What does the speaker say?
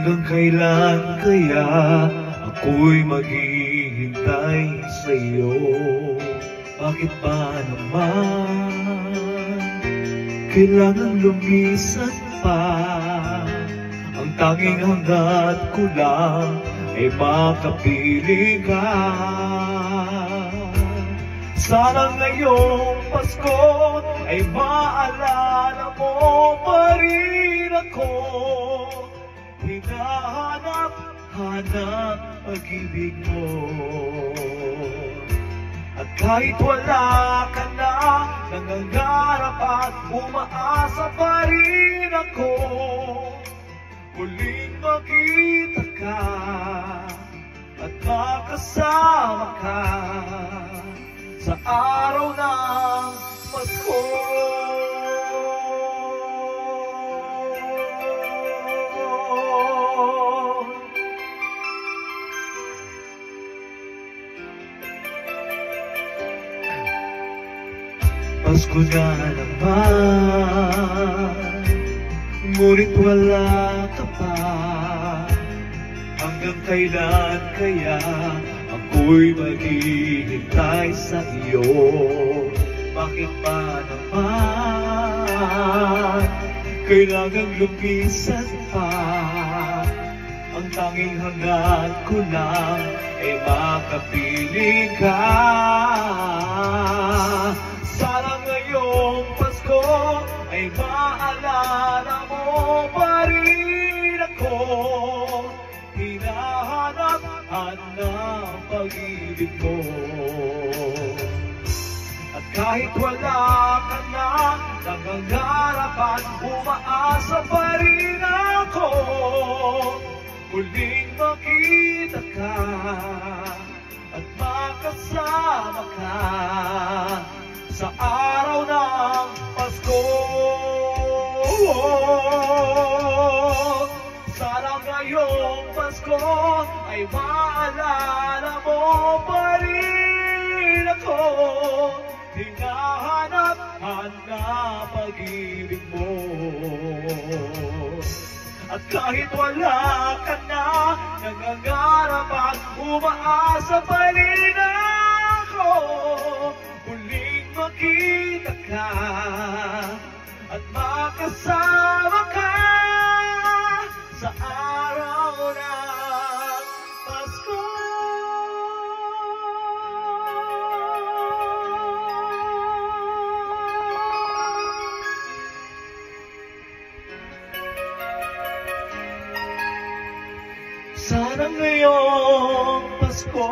Hanggang kailan kaya ako'y maghihintay sa'yo? Bakit ba naman kailangan lumisan pa? Ang tanging hangga't ko lang ay makapili ka. Sana ngayong Pasko ay maalala mo pa rin ako. Hinahanap-hanap pag-ibig mo. At kahit wala ka na, nangangarap at umaasa pa rin ako. Muling makita ka at makasama ka sa araw ng Pasko. Pasko na naman, ngunit wala ka pa. Hanggang kailan kaya ako'y maghihintay sa iyo? Bakit ba naman kailangan lumisan pa? Ang tanging hangad ko lang ay makapili ka. Sana ngayong Pasko ay maalala mo pa rin ako. Hinahanap-hanap pag-ibig mo. At kahit wala ka na, nangangarap at umaasa pa rin ako. Muling makita ka at makasama ka sa araw ng Pasko. Sana ngayong Pasko ay maalala mo pa rin ako. Hinahanap-hanap pag-ibig mo. At kahit wala ka na, nangangarap at umaasa pa rin ako. Muling makita ka at makasama ka sa araw ng Pasko. Sana ngayong Pasko